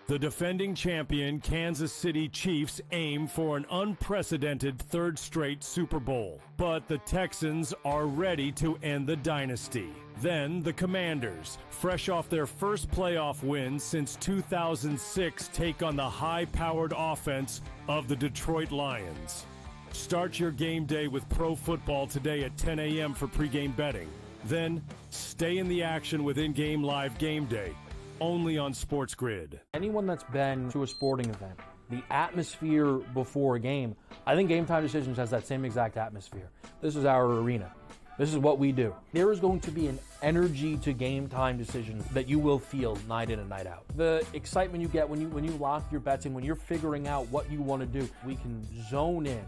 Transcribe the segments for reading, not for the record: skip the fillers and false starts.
The defending champion Kansas City Chiefs aim for an unprecedented third straight Super Bowl. But the Texans are ready to end the dynasty. Then the Commanders, fresh off their first playoff win since 2006, take on the high-powered offense of the Detroit Lions. Start your game day with pro football today at 10 a.m. for pregame betting. Then stay in the action with in-game live game day. Only on SportsGrid. Anyone that's been to a sporting event, the atmosphere before a game, I think Game Time Decisions has that same exact atmosphere. This is our arena. This is what we do. There is going to be an energy to Game Time Decisions that you will feel night in and night out. The excitement you get when you lock your bets in, when you're figuring out what you want to do, we can zone in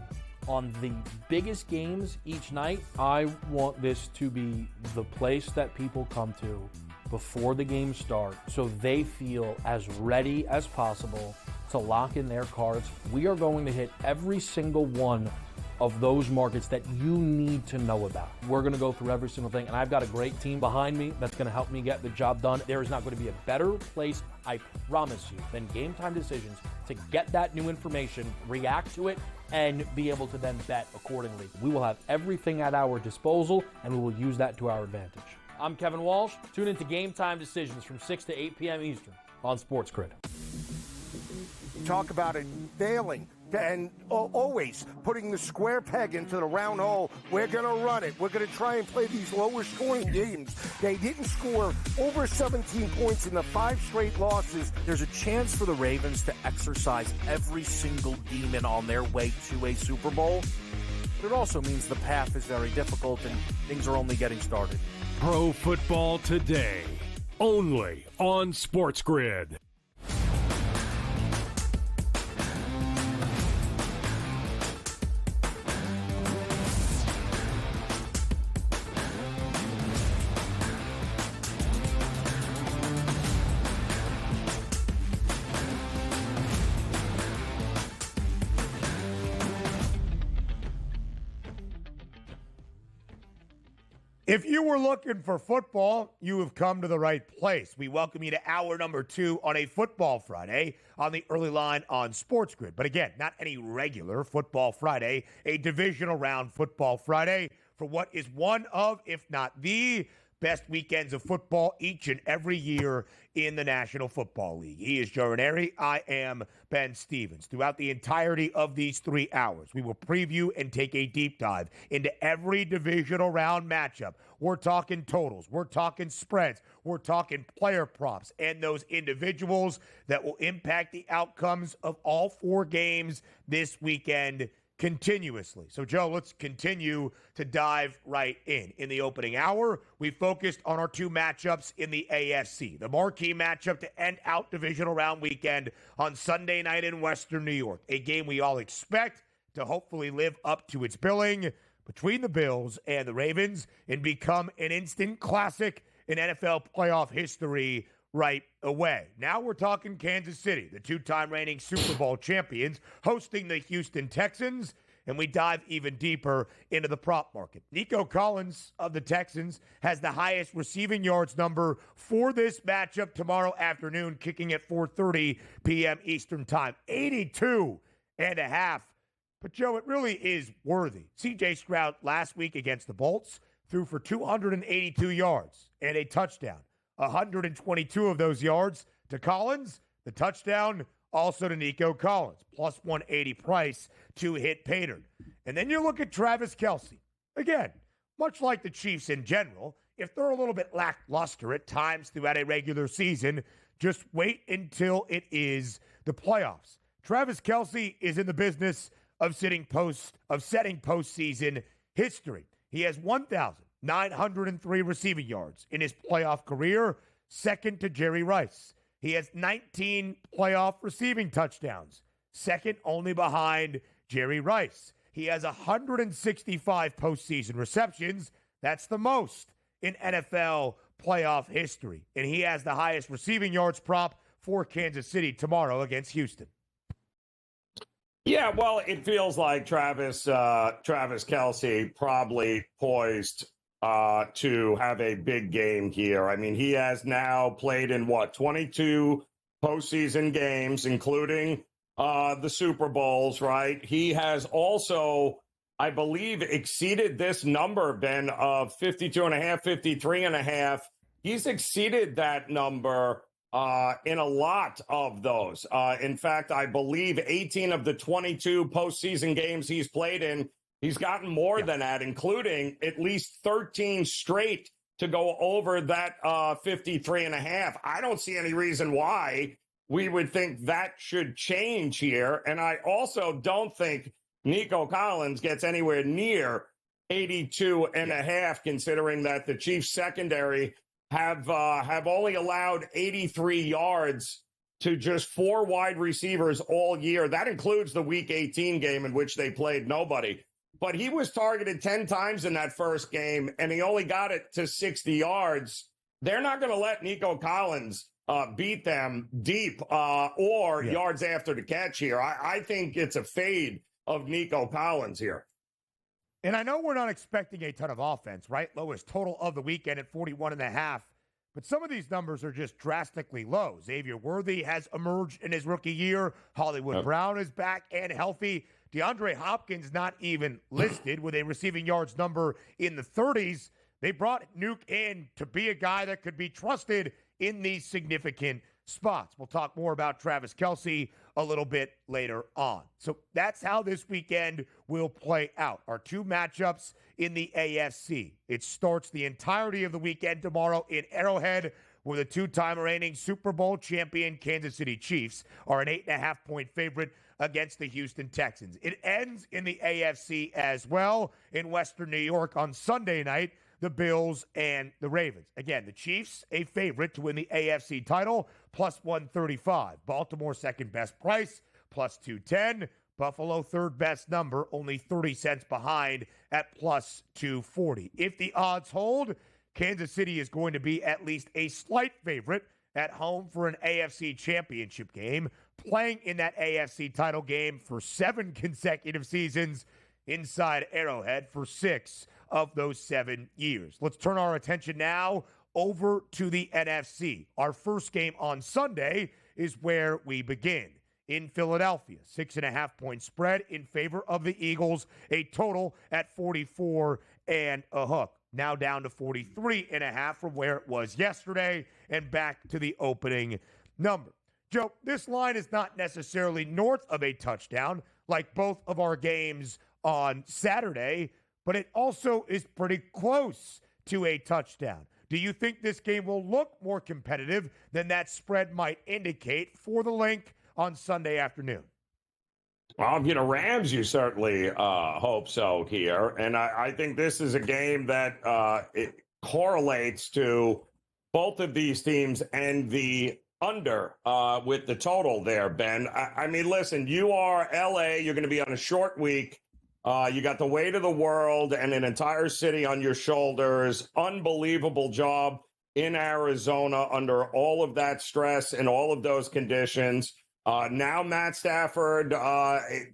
on the biggest games each night. I want this to be the place that people come to before the games start so they feel as ready as possible to lock in their cards. We are going to hit every single one of those markets that you need to know about. We're going to go through every single thing, and I've got a great team behind me that's going to help me get the job done. There is not going to be a better place, I promise you, than Game Time Decisions to get that new information, react to it, and be able to then bet accordingly. We will have everything at our disposal, and we will use that to our advantage. I'm Kevin Walsh. Tune into Game Time Decisions from 6 to 8 p.m. Eastern on SportsGrid. Talk about it failing and always putting the square peg into the round hole. We're going to run it. We're going to try and play these lower scoring games. They didn't score over 17 points in the 5 straight losses. There's a chance for the Ravens to exercise every single demon on their way to a Super Bowl. But it also means the path is very difficult and things are only getting started. Pro Football Today, only on SportsGrid. If you were looking for football, you have come to the right place. We welcome you to hour number 2 on a Football Friday on the early line on SportsGrid. But again, not any regular Football Friday, a Divisional Round Football Friday for what is one of, if not the best weekends of football each and every year in the National Football League. He is Joe Ranieri. I am Ben Stevens. Throughout the entirety of these 3 hours, we will preview and take a deep dive into every divisional round matchup. We're talking totals. We're talking spreads. We're talking player props and those individuals that will impact the outcomes of all 4 games this weekend continuously. So, Joe, let's continue to dive right in. In the opening hour, we focused on our 2 matchups in the AFC. The marquee matchup to end out Divisional Round weekend on Sunday night in Western New York. A game we all expect to hopefully live up to its billing between the Bills and the Ravens and become an instant classic in NFL playoff history right away. Now we're talking Kansas City, the 2-time reigning Super Bowl champions, hosting the Houston Texans, and we dive even deeper into the prop market. Nico Collins of the Texans has the highest receiving yards number for this matchup tomorrow afternoon, kicking at 4:30 p.m. Eastern time. 82.5. But, Joe, it really is worthy. C.J. Stroud last week against the Bolts threw for 282 yards and a touchdown. 122 of those yards to Collins. The touchdown also to Nico Collins. Plus 180 price to hit Pater. And then you look at Travis Kelce. Again, much like the Chiefs in general, if they're a little bit lackluster at times throughout a regular season, just wait until it is the playoffs. Travis Kelce is in the business of setting postseason history. He has 1,903 receiving yards in his playoff career, second to Jerry Rice. He has 19 playoff receiving touchdowns, second only behind Jerry Rice. He has 165 postseason receptions. That's the most in NFL playoff history. And he has the highest receiving yards prop for Kansas City tomorrow against Houston. Yeah, well, it feels like Travis Kelce probably poised to have a big game here. I mean, he has now played in 22 postseason games, including the Super Bowls, right? He has also, I believe, exceeded this number, Ben, of 52.5, 53.5. He's exceeded that number in a lot of those. In fact, I believe 18 of the 22 postseason games he's played in, he's gotten more than that, including at least 13 straight to go over that 53.5. I don't see any reason why we would think that should change here. And I also don't think Nico Collins gets anywhere near 82.5, considering that the Chiefs secondary have only allowed 83 yards to just 4 wide receivers all year. That includes the Week 18 game in which they played nobody. But he was targeted 10 times in that first game, and he only got it to 60 yards. They're not going to let Nico Collins beat them deep or yards after the catch here. I think it's a fade of Nico Collins here. And I know we're not expecting a ton of offense, right? Lowest total of the weekend at 41.5. But some of these numbers are just drastically low. Xavier Worthy has emerged in his rookie year. Hollywood Brown is back and healthy. DeAndre Hopkins not even listed with a receiving yards number in the 30s. They brought Nuke in to be a guy that could be trusted in these significant spots. We'll talk more about Travis Kelce a little bit later on. So that's how this weekend will play out. Our 2 matchups in the AFC. It starts the entirety of the weekend tomorrow in Arrowhead, where the 2-time reigning Super Bowl champion Kansas City Chiefs are an 8.5-point favorite against the Houston Texans. It ends in the AFC as well in Western New York on Sunday night, the Bills and the Ravens. Again, the Chiefs, a favorite to win the AFC title, plus 135. Baltimore, second best price, plus 210. Buffalo, third best number, only 30 cents behind at plus 240. If the odds hold, Kansas City is going to be at least a slight favorite at home for an AFC championship game, playing in that AFC title game for 7 consecutive seasons inside Arrowhead for 6 of those 7 years. Let's turn our attention now over to the NFC. Our first game on Sunday is where we begin. In Philadelphia, 6.5-point spread in favor of the Eagles, a total at 44 and a hook. Now down to 43.5 from where it was yesterday and back to the opening number. Joe, this line is not necessarily north of a touchdown like both of our games on Saturday, but it also is pretty close to a touchdown. Do you think this game will look more competitive than that spread might indicate for the link on Sunday afternoon? Well, Rams, you certainly hope so here. And I think this is a game that it correlates to both of these teams and the under with the total there, Ben. I mean, listen, you are LA. You're going to be on a short week. You got the weight of the world and an entire city on your shoulders. Unbelievable job in Arizona under all of that stress and all of those conditions. Now Matt Stafford,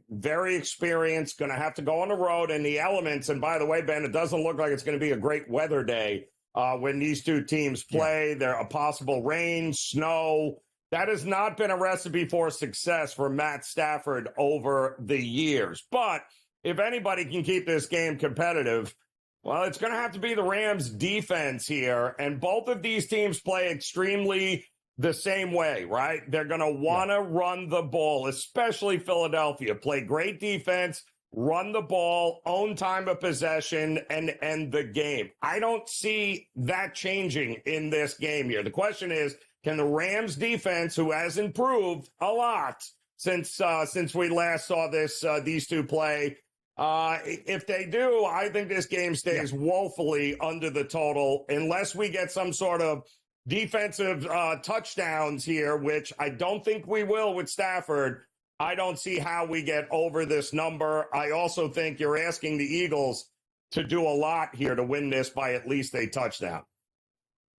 very experienced, going to have to go on the road in the elements. And by the way, Ben, it doesn't look like it's going to be a great weather day when these two teams play. There a possible rain, snow. That has not been a recipe for success for Matt Stafford over the years. But if anybody can keep this game competitive, well, it's going to have to be the Rams defense here. And both of these teams play extremely the same way, right? They're going to want to run the ball, especially Philadelphia. Play great defense, run the ball, own time of possession, and end the game. I don't see that changing in this game here. The question is, can the Rams defense, who has improved a lot since we last saw these two play, if they do, I think this game stays woefully under the total unless we get some sort of defensive touchdowns here, which I don't think we will with Stafford. I don't see how we get over this number. I also think you're asking the Eagles to do a lot here to win this by at least a touchdown.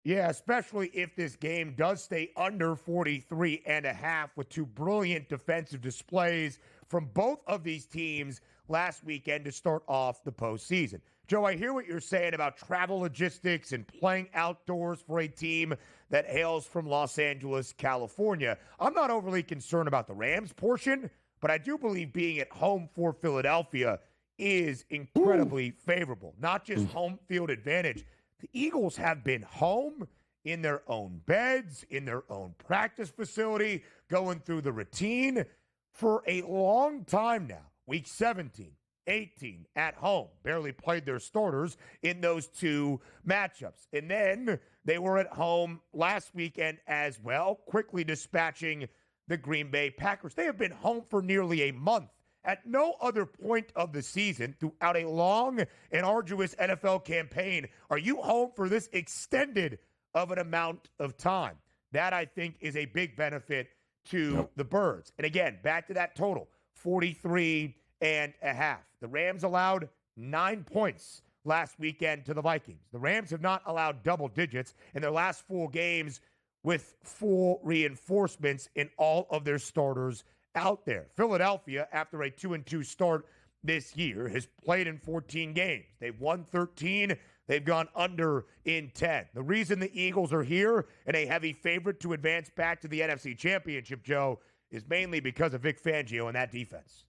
Yeah, especially if this game does stay under 43.5 with two brilliant defensive displays from both of these teams last weekend to start off the postseason. Joe, I hear what you're saying about travel logistics and playing outdoors for a team that hails from Los Angeles, California. I'm not overly concerned about the Rams portion, but I do believe being at home for Philadelphia is incredibly favorable. Not just home field advantage. The Eagles have been home in their own beds, in their own practice facility, going through the routine for a long time now. Week 17, 18 at home. Barely played their starters in those two matchups. And then they were at home last weekend as well, quickly dispatching the Green Bay Packers. They have been home for nearly a month. At no other point of the season throughout a long and arduous NFL campaign are you home for this extended of an amount of time. That, I think, is a big benefit to the Birds. And again, back to that total, 43.5. The Rams allowed 9 points last weekend to the Vikings. The Rams have not allowed double digits in their last 4 games with full reinforcements in all of their starters out there. Philadelphia, after a 2-2 start this year, has played in 14 games. They've won 13. They've gone under in 10. The reason the Eagles are here and a heavy favorite to advance back to the NFC Championship, Joe, is mainly because of Vic Fangio and that defense.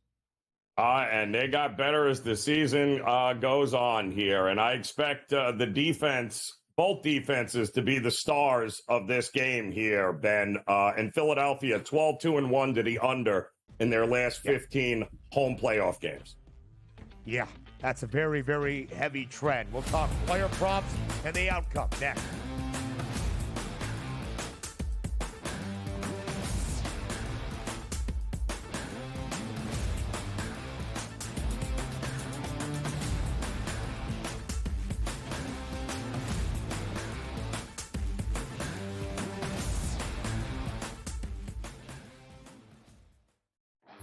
And they got better as the season goes on here. And I expect the defense, both defenses, to be the stars of this game here, Ben. In Philadelphia, 12-2-1 to the under in their last 15 home playoff games. Yeah, that's a very, very heavy trend. We'll talk player props and the outcome next.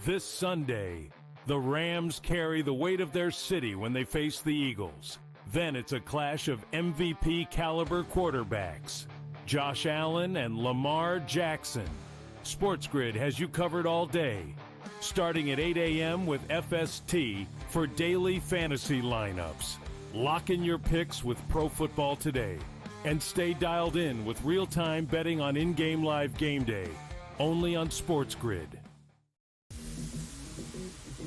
This Sunday, the Rams carry the weight of their city when they face the Eagles. Then it's a clash of MVP caliber quarterbacks, Josh Allen and Lamar Jackson. SportsGrid has you covered all day, starting at 8 a.m. with FST for daily fantasy lineups. Lock in your picks with Pro Football Today and stay dialed in with real-time betting on in-game live game day, only on SportsGrid.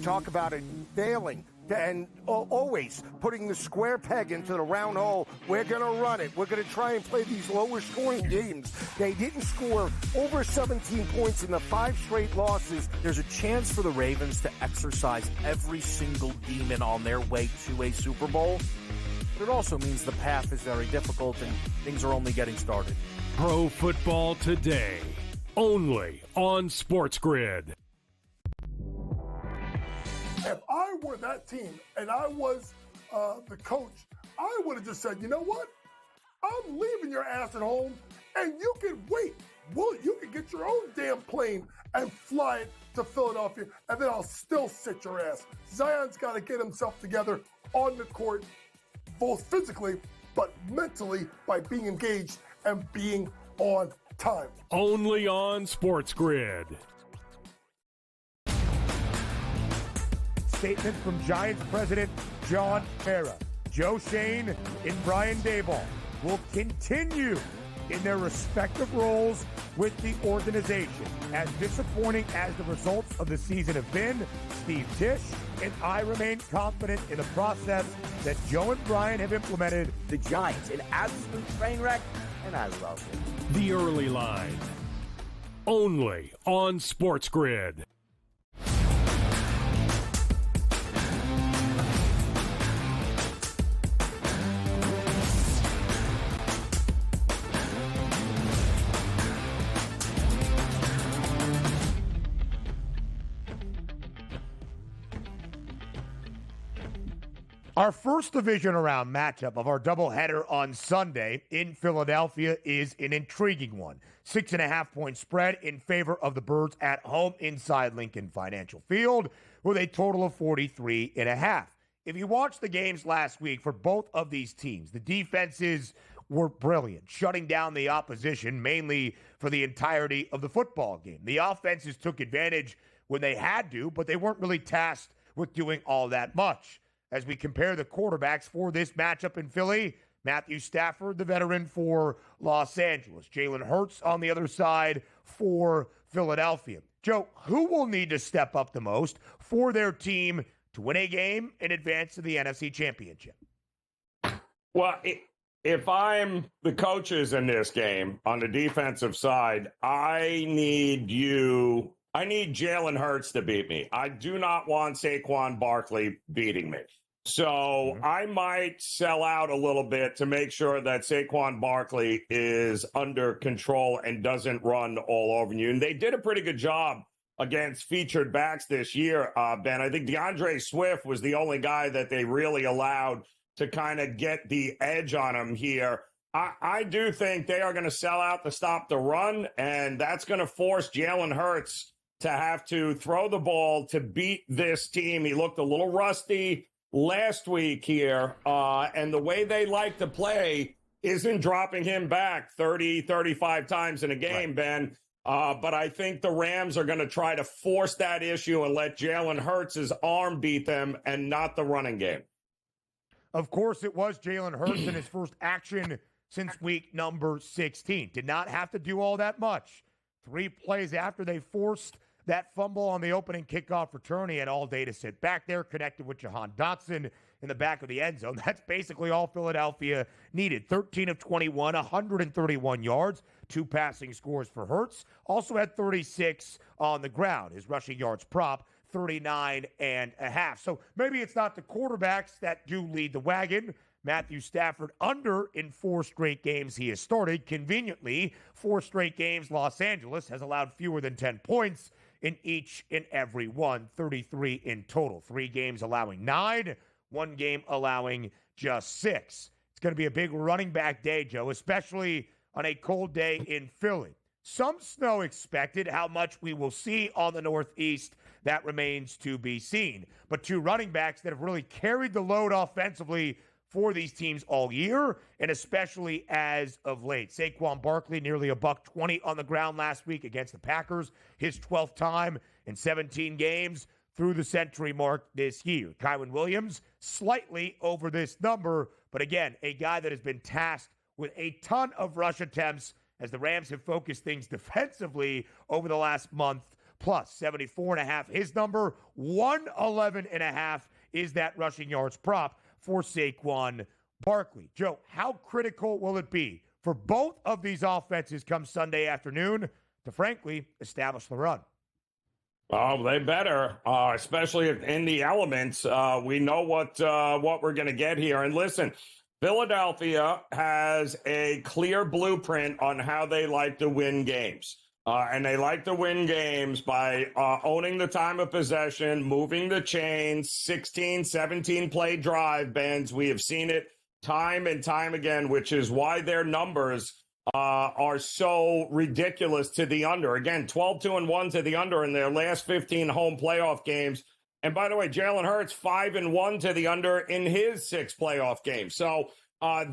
Talk about it failing and always putting the square peg into the round hole. We're going to run it. We're going to try and play these lower scoring games. They didn't score over 17 points in the 5 straight losses. There's a chance for the Ravens to exercise every single demon on their way to a Super Bowl. But it also means the path is very difficult and things are only getting started. Pro Football Today, only on SportsGrid. If I were that team and I was the coach, I would have just said, you know what? I'm leaving your ass at home and you can wait. Well, you can get your own damn plane and fly it to Philadelphia, and then I'll still sit your ass. Zion's got to get himself together on the court, both physically, but mentally by being engaged and being on time. Only on SportsGrid. Statement from Giants president John Mara. Joe Shane and Brian Daboll will continue in their respective roles with the organization. As disappointing as the results of the season have been, Steve Tisch and I remain confident in the process that Joe and Brian have implemented. The Giants, an absolute train wreck, and I love it. The Early Line, only on SportsGrid. Our first divisional round matchup of our doubleheader on Sunday in Philadelphia is an intriguing one. 6.5-point spread in favor of the Birds at home inside Lincoln Financial Field with a total of 43.5. If you watched the games last week for both of these teams, the defenses were brilliant, shutting down the opposition mainly for the entirety of the football game. The offenses took advantage when they had to, but they weren't really tasked with doing all that much. As we compare the quarterbacks for this matchup in Philly, Matthew Stafford, the veteran for Los Angeles. Jalen Hurts on the other side for Philadelphia. Joe, who will need to step up the most for their team to win a game in advance to the NFC Championship? Well, if I'm the coaches in this game on the defensive side, I need Jalen Hurts to beat me. I do not want Saquon Barkley beating me. So I might sell out a little bit to make sure that Saquon Barkley is under control and doesn't run all over you. And they did a pretty good job against featured backs this year, Ben. I think DeAndre Swift was the only guy that they really allowed to kind of get the edge on him here. I do think they are going to sell out to stop the run, and that's going to force Jalen Hurts to have to throw the ball to beat this team. He looked a little rusty last week here, and the way they like to play isn't dropping him back 30, 35 times in a game, right, Ben. But I think the Rams are going to try to force that issue and let Jalen Hurts' arm beat them and not the running game. Of course, it was Jalen Hurts in his first action since week number 16. Did not have to do all that much. 3 plays after they forced that fumble on the opening kickoff return, he had all day to sit back there, connected with Jahan Dotson in the back of the end zone. That's basically all Philadelphia needed. 13 of 21, 131 yards, 2 passing scores for Hurts. Also had 36 on the ground. His rushing yards prop, 39.5. So maybe it's not the quarterbacks that do lead the wagon. Matthew Stafford under in 4 straight games he has started. Conveniently, 4 straight games Los Angeles has allowed fewer than 10 points in each and every one, 33 in total. 3 games allowing 9, 1 game allowing just 6. It's going to be a big running back day, Joe, especially on a cold day in Philly. Some snow expected. How much we will see on the Northeast, that remains to be seen. But 2 running backs that have really carried the load offensively for these teams all year, and especially as of late. Saquon Barkley, nearly $120 on the ground last week against the Packers, his 12th time in 17 games through the century mark this year. Kyren Williams, slightly over this number, but again, a guy that has been tasked with a ton of rush attempts as the Rams have focused things defensively over the last month. Plus 74.5 his number, 111.5 is that rushing yards prop for Saquon Barkley. Joe, how critical will it be for both of these offenses come Sunday afternoon to, frankly, establish the run? Oh, they better, especially in the elements. We know what we're going to get here. And listen, Philadelphia has a clear blueprint on how they like to win games. And they like to win games by owning the time of possession, moving the chains, 16, 17-play drive, Benz. We have seen it time and time again, which is why their numbers are so ridiculous to the under. Again, 12-2-1 to the under in their last 15 home playoff games. And by the way, Jalen Hurts 5-1 to the under in his 6 playoff games. So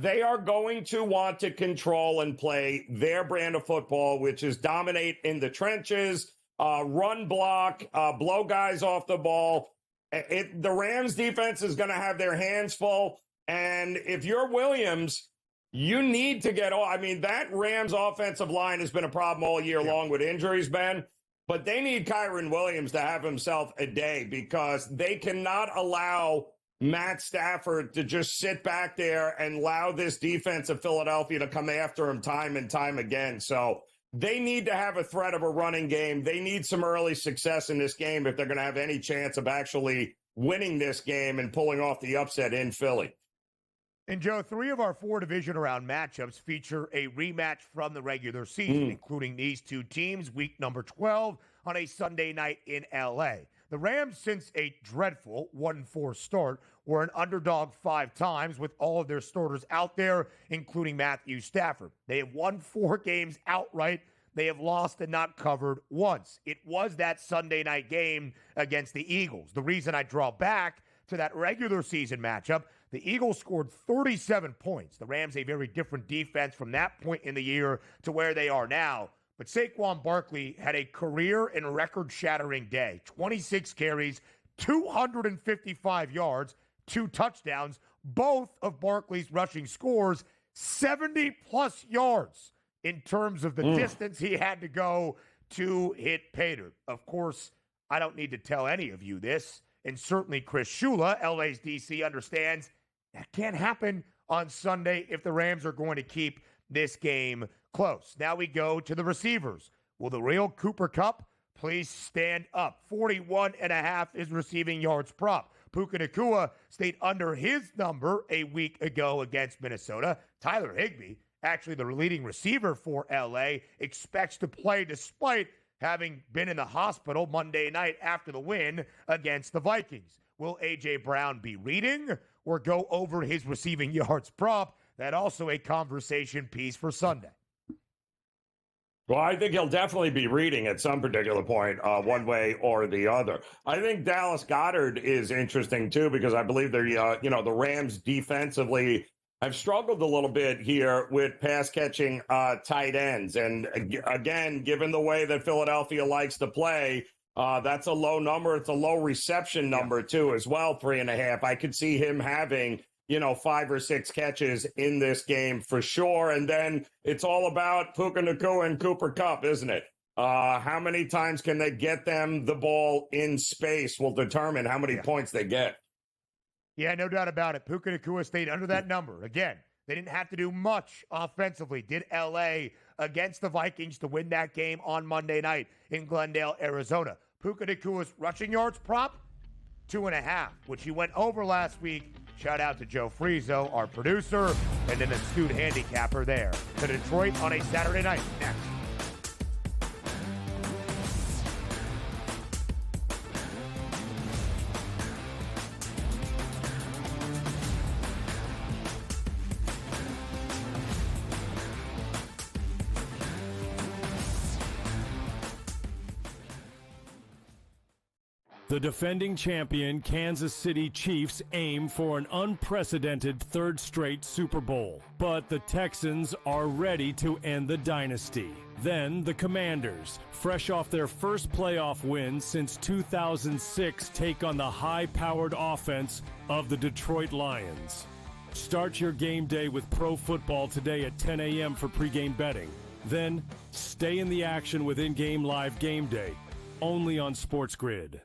they are going to want to control and play their brand of football, which is dominate in the trenches, run block, blow guys off the ball. The Rams defense is going to have their hands full. And if you're Williams, you need to get off. I mean, that Rams offensive line has been a problem all year long with injuries, Ben. But they need Kyren Williams to have himself a day because they cannot allow Matt Stafford to just sit back there and allow this defense of Philadelphia to come after him time and time again. So they need to have a threat of a running game. They need some early success in this game if they're going to have any chance of actually winning this game and pulling off the upset in Philly. And, Joe, 3 of our 4 division round matchups feature a rematch from the regular season, including these 2 teams, week number 12 on a Sunday night in L.A. The Rams, since a dreadful 1-4 start, were an underdog 5 times with all of their starters out there, including Matthew Stafford. They have won 4 games outright. They have lost and not covered once. It was that Sunday night game against the Eagles. The reason I draw back to that regular season matchup, The Eagles scored 37 points. The Rams a very different defense from that point in the year to where they are now. But Saquon Barkley had a career and record-shattering day. 26 carries, 255 yards, 2 touchdowns. Both of Barkley's rushing scores, 70-plus yards in terms of the distance he had to go to hit pay dirt. Of course, I don't need to tell any of you this, and certainly Chris Shula, LA's DC, understands that can't happen on Sunday if the Rams are going to keep this game close. Now we go to the receivers. Will the real Cooper Kupp please stand up? 41.5 is receiving yards prop. Puka Nacua stayed under his number a week ago against Minnesota. Tyler Higbee, actually the leading receiver for LA, expects to play despite having been in the hospital Monday night after the win against the Vikings. Will A.J. Brown be reading or go over his receiving yards prop? That also a conversation piece for Sunday. Well, I think he'll definitely be reading at some particular point, one way or the other. I think Dallas Goedert is interesting too, because I believe the Rams defensively have struggled a little bit here with pass catching tight ends. And again, given the way that Philadelphia likes to play, that's a low number. It's a low reception number too, as well, 3.5. I could see him having 5 or 6 catches in this game for sure. And then it's all about Puka Nacua and Cooper Kupp, isn't it? How many times can they get them the ball in space will determine how many points they get. Yeah, no doubt about it. Puka Nacua stayed under that number. Again, they didn't have to do much offensively. Did L.A. against the Vikings to win that game on Monday night in Glendale, Arizona. Puka Nacua's rushing yards prop, 2.5, which he went over last week. Shout out to Joe Frieso, our producer, and an astute handicapper there. To Detroit on a Saturday night. Next. The defending champion Kansas City Chiefs aim for an unprecedented third straight Super Bowl. But the Texans are ready to end the dynasty. Then the Commanders, fresh off their first playoff win since 2006, take on the high-powered offense of the Detroit Lions. Start your game day with pro football today at 10 a.m. for pregame betting. Then stay in the action with in-game live game day, only on SportsGrid.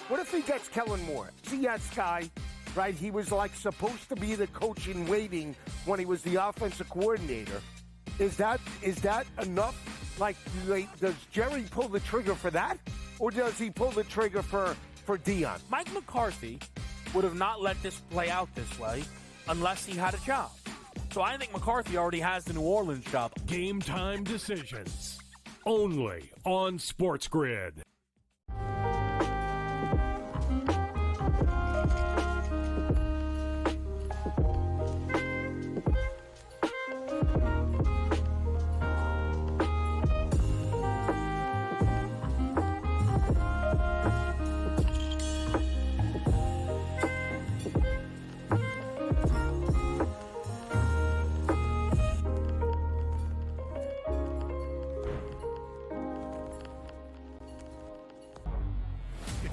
What if he gets Kellen Moore? CS guy, right? He was like supposed to be the coach in waiting when he was the offensive coordinator. Is that enough? Like, does Jerry pull the trigger for that? Or does he pull the trigger for Dion? Mike McCarthy would have not let this play out this way unless he had a job. So I think McCarthy already has the New Orleans job. Game time decisions, only on SportsGrid.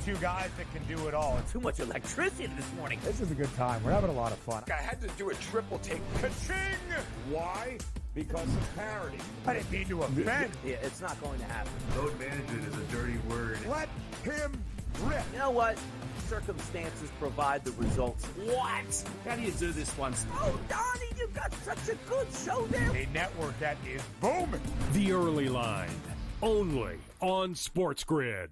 Two guys that can do it all. Too much electricity this morning. This is a good time. We're having a lot of fun. I had to do a triple take. Ka-ching! Why? Because of parity. I didn't mean to offend. Yeah, it's not going to happen. Load management is a dirty word. Let him rip. You know what? Circumstances provide the results. What? How do you do this one? Oh, Donnie, you got such a good show there. A network that is booming. The Early Line, only on SportsGrid.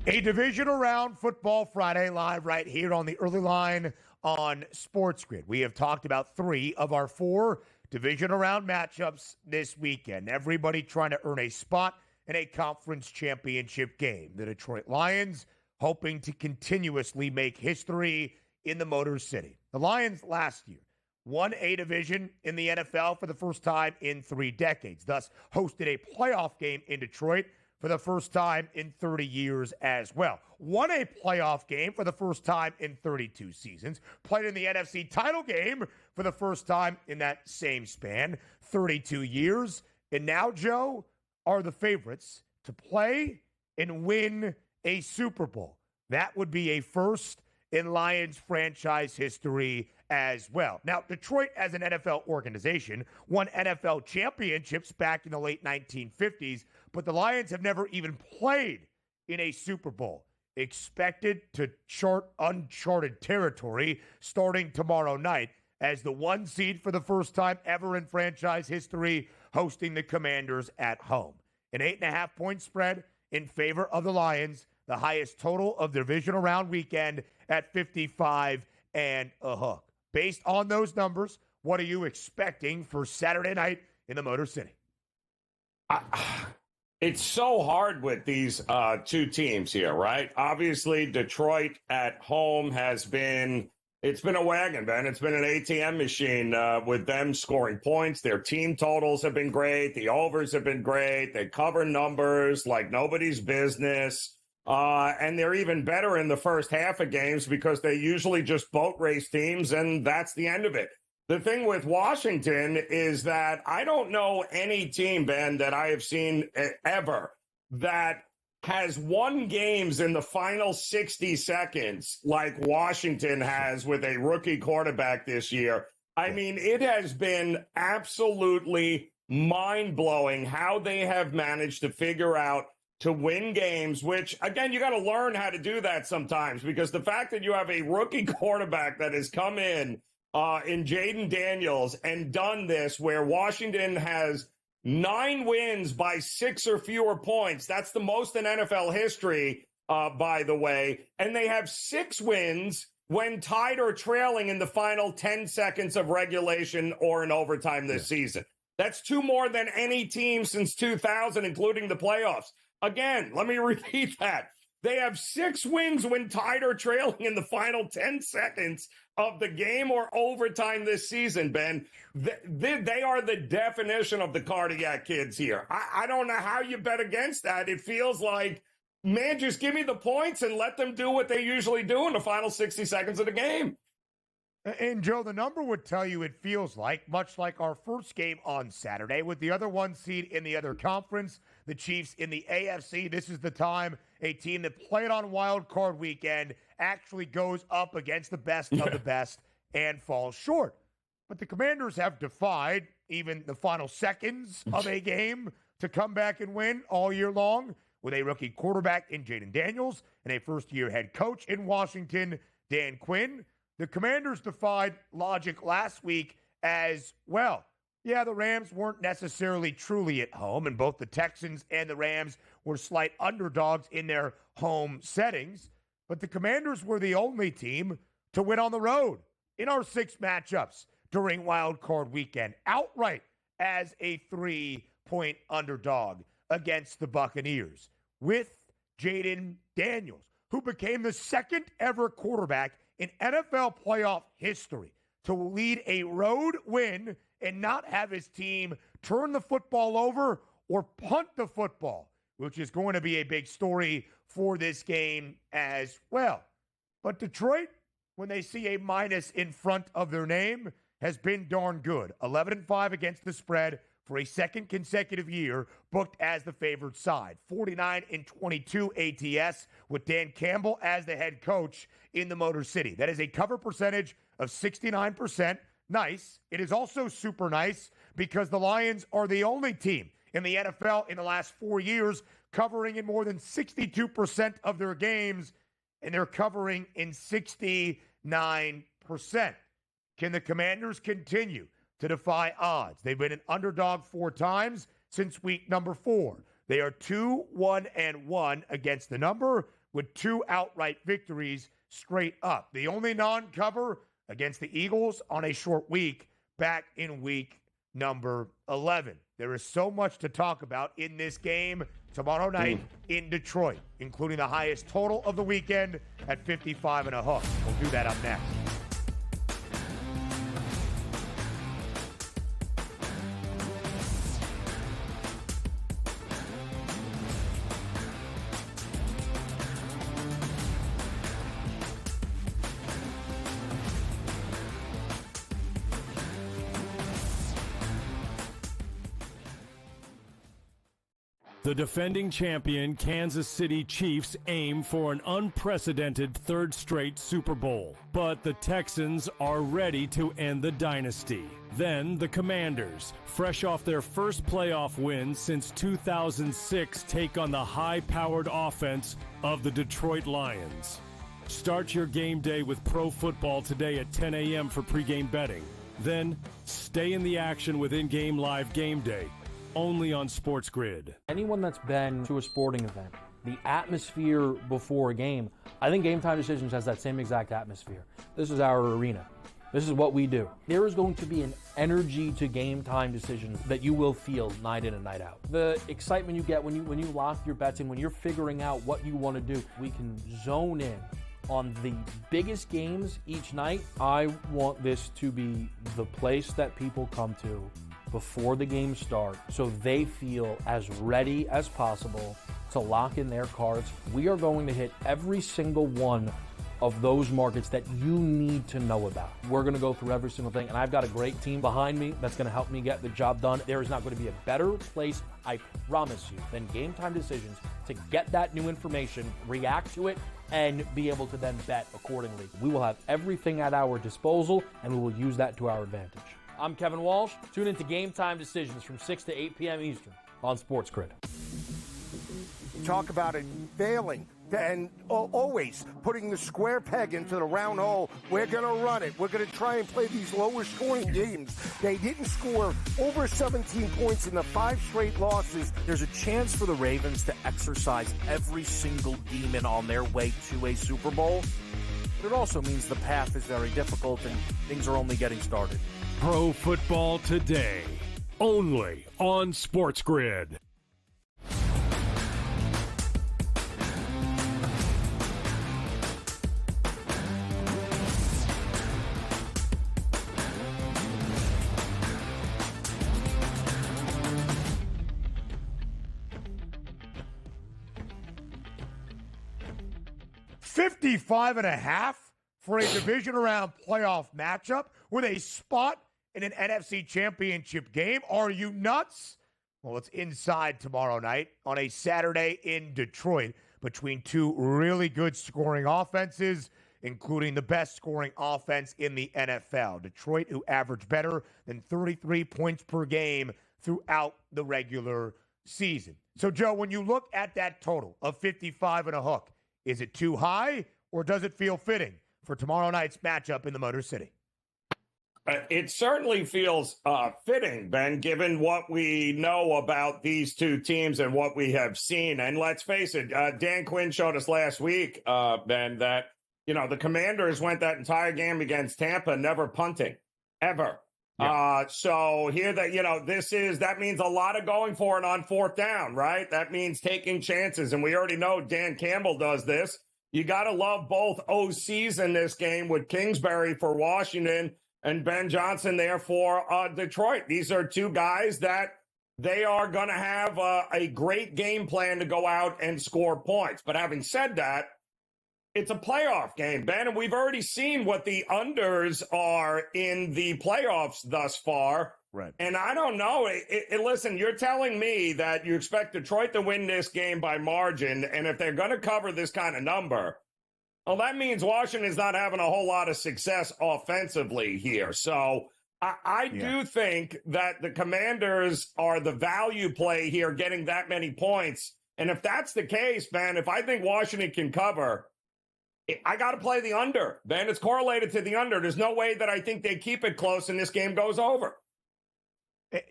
A Divisional Round Football Friday live right here on the Early Line on SportsGrid. We have talked about 3 of our 4 Divisional Round matchups this weekend. Everybody trying to earn a spot in a conference championship game. The Detroit Lions hoping to continuously make history in the Motor City. The Lions last year won a division in the NFL for the first time in 3 decades, thus hosted a playoff game in Detroit for the first time in 30 years as well. Won a playoff game for the first time in 32 seasons. Played in the NFC title game for the first time in that same span, 32 years. And now, Joe, are the favorites to play and win a Super Bowl. That would be a first in Lions franchise history as well. Now, Detroit as an NFL organization won NFL championships back in the late 1950s, but the Lions have never even played in a Super Bowl. Expected to chart uncharted territory starting tomorrow night as the 1 seed for the first time ever in franchise history, hosting the Commanders at home. An 8.5-point spread in favor of the Lions, the highest total of the divisional round weekend at 55 and a hook. Based on those numbers, what are you expecting for Saturday night in the Motor City? It's so hard with these 2 teams here, right? Obviously, Detroit at home it's been a wagon, man. It's been an ATM machine with them scoring points. Their team totals have been great. The overs have been great. They cover numbers like nobody's business. And they're even better in the first half of games because they usually just boat race teams, and that's the end of it. The thing with Washington is that I don't know any team, Ben, that I have seen ever that has won games in the final 60 seconds like Washington has with a rookie quarterback this year. I mean, it has been absolutely mind-blowing how they have managed to figure out to win games, which, again, you got to learn how to do that sometimes, because the fact that you have a rookie quarterback that has come in Jaden Daniels and done this, where Washington has 9 wins by 6 or fewer points. That's the most in NFL history, by the way. And they have 6 wins when tied or trailing in the final 10 seconds of regulation or in overtime this season. That's 2 more than any team since 2000, including the playoffs. Again, let me repeat that. They have 6 wins when tied or trailing in the final 10 seconds of the game or overtime this season, Ben. They are the definition of the cardiac kids here. I don't know how you bet against that. It feels like, man, just give me the points and let them do what they usually do in the final 60 seconds of the game. And, Joe, the number would tell you it feels like, much like our first game on Saturday, with the other 1 seed in the other conference, the Chiefs in the AFC. This is the time a team that played on Wild Card Weekend actually goes up against the best of the best and falls short. But the Commanders have defied even the final seconds of a game to come back and win all year long with a rookie quarterback in Jaden Daniels and a first-year head coach in Washington, Dan Quinn. The Commanders defied logic last week as well. Yeah, the Rams weren't necessarily truly at home, and both the Texans and the Rams were slight underdogs in their home settings, but the Commanders were the only team to win on the road in our 6 matchups during Wild Card Weekend, outright as a 3-point underdog against the Buccaneers, with Jaden Daniels, who became the second ever quarterback in NFL playoff history to lead a road win and not have his team turn the football over or punt the football, which is going to be a big story for this game as well. But Detroit, when they see a minus in front of their name, has been darn good. 11-5 against the spread for a second consecutive year, booked as the favored side. 49-22 ATS with Dan Campbell as the head coach in the Motor City. That is a cover percentage of 69%. Nice. It is also super nice because the Lions are the only team in the NFL in the last 4 years covering in more than 62% of their games, and they're covering in 69%. Can the Commanders continue to defy odds? They've been an underdog 4 times since week number 4. They are 2-1-1 against the number with 2 outright victories straight up. The only non-cover against the Eagles on a short week back in week number 11. There is so much to talk about in this game. tomorrow night in Detroit, including the highest total of the weekend at 55 and a hook. We'll do that up next. The defending champion Kansas City Chiefs aim for an unprecedented third straight Super Bowl, but the Texans are ready to end the dynasty. Then the Commanders, fresh off their first playoff win since 2006, take on the high-powered offense of the Detroit Lions. Start your game day with pro football today at 10 a.m. for pregame betting. Then stay in the action with in-game live game day, only on SportsGrid. Anyone that's been to a sporting event, the atmosphere before a game, I think Game Time Decisions has that same exact atmosphere. This is our arena. This is what we do. There is going to be an energy to Game Time Decisions that you will feel night in and night out. The excitement you get when you lock your bets in, when you're figuring out what you want to do, we can zone in on the biggest games each night. I want this to be the place that people come to before the games start so they feel as ready as possible to lock in their cards. We are going to hit every single one of those markets that you need to know about. We're going to go through every single thing, and I've got a great team behind me that's going to help me get the job done. There is not going to be a better place, I promise you, than Game Time Decisions to get that new information, react to it, and be able to then bet accordingly. We will have everything at our disposal, and we will use that to our advantage. I'm Kevin Walsh. Tune into Game Time Decisions from 6 to 8 p.m. Eastern on SportsGrid. Talk about it failing and always putting the square peg into the round hole. We're going to run it. We're going to try and play these lower scoring games. They didn't score over 17 points in the 5 straight losses. There's a chance for the Ravens to exercise every single demon on their way to a Super Bowl. But it also means the path is very difficult and things are only getting started. Pro Football Today, only on SportsGrid. $55.5 for a division round playoff matchup with a spot in an NFC championship game. Are you nuts? Well, it's inside tomorrow night on a Saturday in Detroit between two really good scoring offenses, including the best scoring offense in the NFL. Detroit, who averaged better than 33 points per game throughout the regular season. So, Joe, when you look at that total of 55 and a hook, is it too high or does it feel fitting for tomorrow night's matchup in the Motor City? It certainly feels fitting, Ben, given what we know about these two teams and what we have seen. And let's face it, Dan Quinn showed us last week, Ben, that, the Commanders went that entire game against Tampa, never punting, ever. Yeah. So here that means a lot of going for it on fourth down, right? That means taking chances. And we already know Dan Campbell does this. You got to love both OCs in this game with Kingsbury for Washington and Ben Johnson there for Detroit. These are two guys that they are going to have a great game plan to go out and score points. But having said that, it's a playoff game, Ben, and we've already seen what the unders are in the playoffs thus far. Right. And I don't know. Listen, you're telling me that you expect Detroit to win this game by margin, and if they're going to cover this kind of number, well, that means Washington's not having a whole lot of success offensively here. So I do think that the Commanders are the value play here, getting that many points. And if that's the case, Ben, if I think Washington can cover, I got to play the under. Ben, it's correlated to the under. There's no way that I think they keep it close and this game goes over.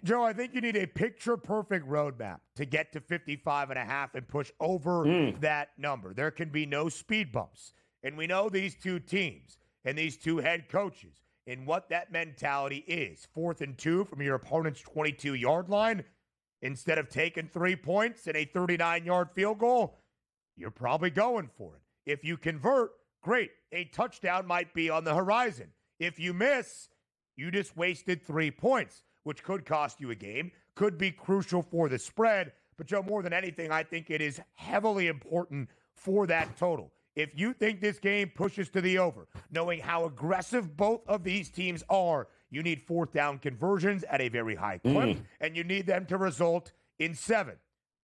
Joe, I think you need a picture-perfect roadmap to get to 55.5 and push over that number. There can be no speed bumps. And we know these two teams and these two head coaches and what that mentality is. 4th and 2 from your opponent's 22-yard line. Instead of taking 3 points and a 39-yard field goal, you're probably going for it. If you convert, great. A touchdown might be on the horizon. If you miss, you just wasted 3 points, which could cost you a game, could be crucial for the spread. But, Joe, more than anything, I think it is heavily important for that total. If you think this game pushes to the over, knowing how aggressive both of these teams are, you need fourth down conversions at a very high clip, and you need them to result in 7.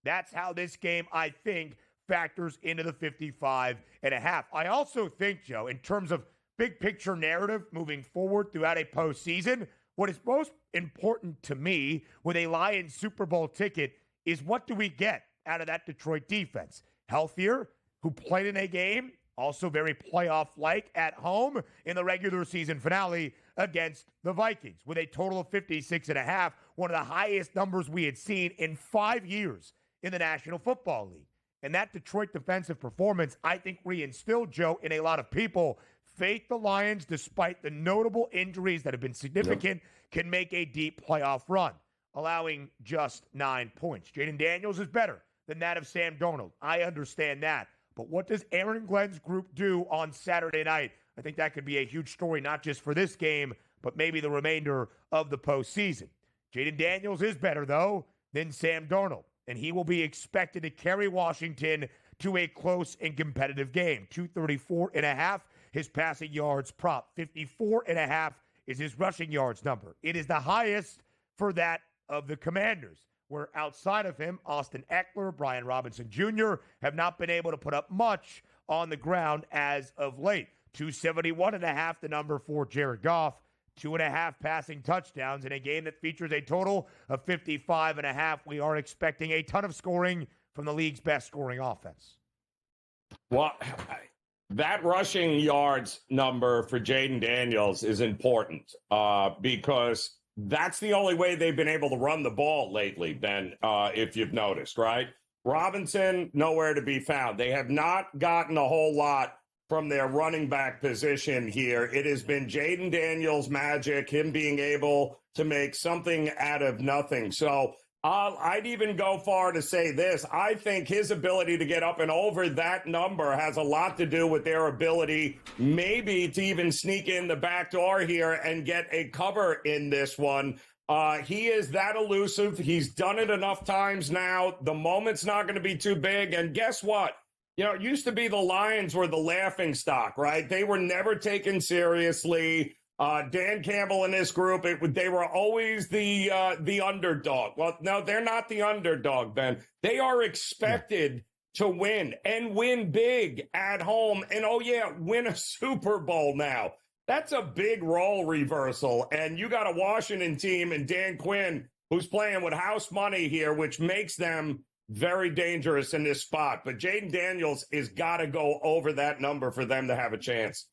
That's how this game, I think, factors into the 55.5. I also think, Joe, in terms of big picture narrative moving forward throughout a postseason, what is most important to me with a Lions Super Bowl ticket is what do we get out of that Detroit defense? Healthier, who played in a game, also very playoff-like at home in the regular season finale against the Vikings with a total of 56.5, one of the highest numbers we had seen in 5 years in the National Football League. And that Detroit defensive performance, I think, reinstilled, Joe, in a lot of people, faith the Lions, despite the notable injuries that have been significant, can make a deep playoff run, allowing just 9 points. Jaden Daniels is better than that of Sam Darnold. I understand that. But what does Aaron Glenn's group do on Saturday night? I think that could be a huge story, not just for this game, but maybe the remainder of the postseason. Jaden Daniels is better, though, than Sam Darnold, and he will be expected to carry Washington to a close and competitive game. 234.5, his passing yards prop. 54.5 is his rushing yards number. It is the highest for that of the Commanders, where outside of him, Austin Eckler, Brian Robinson Jr. have not been able to put up much on the ground as of late. 271.5, the number for Jared Goff. 2.5 passing touchdowns in a game that features a total of 55.5. We are expecting a ton of scoring from the league's best scoring offense. Well, that rushing yards number for Jaden Daniels is important because that's the only way they've been able to run the ball lately, Ben, if you've noticed, right? Robinson, nowhere to be found. They have not gotten a whole lot from their running back position here. It has been Jaden Daniels' magic, him being able to make something out of nothing. So I'd even go far to say this. I think his ability to get up and over that number has a lot to do with their ability maybe to even sneak in the back door here and get a cover in this one. He is that elusive. He's done it enough times now. The moment's not going to be too big. And guess what? You know, it used to be the Lions were the laughing stock, right? They were never taken seriously. Dan Campbell and his group, they were always the underdog. Well, no, they're not the underdog, Ben. They are expected to win and win big at home. And, win a Super Bowl now. That's a big role reversal. And you got a Washington team and Dan Quinn who's playing with house money here, which makes them very dangerous in this spot. But Jaden Daniels has got to go over that number for them to have a chance.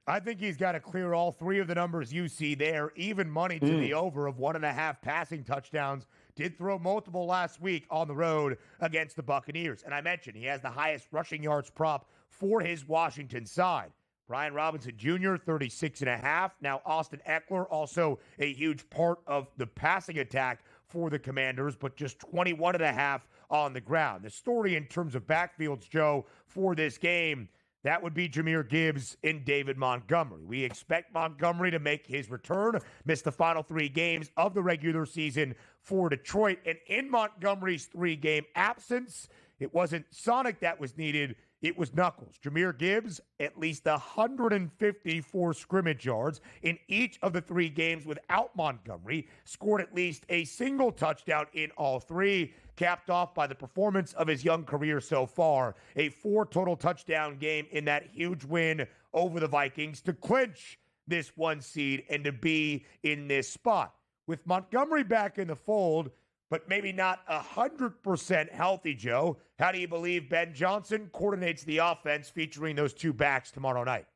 I think he's got to clear all three of the numbers you see there. Even money to the over of 1.5 passing touchdowns. Did throw multiple last week on the road against the Buccaneers. And I mentioned he has the highest rushing yards prop for his Washington side. Brian Robinson Jr., 36.5. Now, Austin Eckler, also a huge part of the passing attack for the Commanders, but just 21.5 on the ground. The story in terms of backfields, Joe, for this game, that would be Jahmyr Gibbs and David Montgomery. We expect Montgomery to make his return, miss the final 3 games of the regular season for Detroit. And in Montgomery's 3-game absence, it wasn't Sonic that was needed, it was Knuckles. Jahmyr Gibbs, at least 154 scrimmage yards in each of the 3 games without Montgomery, scored at least a single touchdown in all 3, capped off by the performance of his young career so far, a 4 total touchdown game in that huge win over the Vikings to clinch this 1 seed and to be in this spot. With Montgomery back in the fold, but maybe not 100% healthy, Joe, how do you believe Ben Johnson coordinates the offense featuring those 2 backs tomorrow night?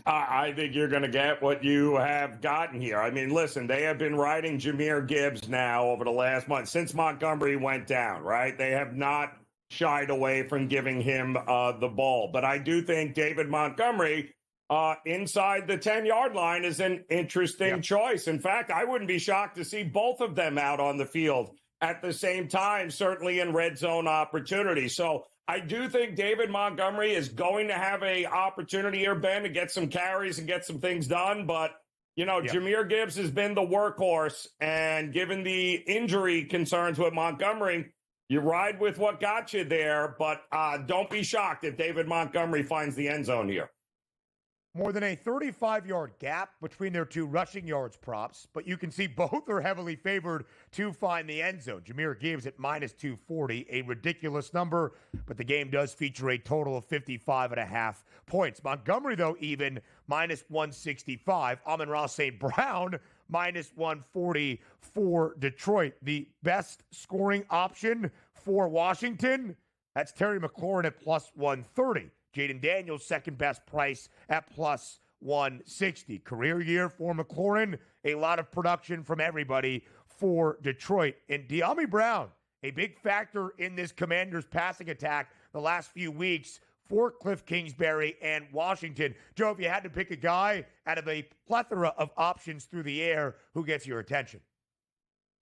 I think you're going to get what you have gotten here. I mean, listen, they have been riding Jahmyr Gibbs now over the last month since Montgomery went down, right? They have not shied away from giving him the ball. But I do think David Montgomery inside the 10-yard line is an interesting choice. In fact, I wouldn't be shocked to see both of them out on the field at the same time, certainly in red zone opportunities. So I do think David Montgomery is going to have a opportunity here, Ben, to get some carries and get some things done. But, Jahmyr Gibbs has been the workhorse. And given the injury concerns with Montgomery, you ride with what got you there. But don't be shocked if David Montgomery finds the end zone here. More than a 35-yard gap between their two rushing yards props, but you can see both are heavily favored to find the end zone. Jahmyr Gibbs at minus 240, a ridiculous number, but the game does feature a total of 55.5 points. Montgomery, though, even minus 165. Amon-Ra St. Brown, minus 140 for Detroit. The best scoring option for Washington, that's Terry McLaurin at plus 130. Jaden Daniels, second best price at plus 160. Career year for McLaurin, a lot of production from everybody for Detroit. And De'Ami Brown, a big factor in this Commanders passing attack the last few weeks for Cliff Kingsbury and Washington. Joe, if you had to pick a guy out of a plethora of options through the air, who gets your attention?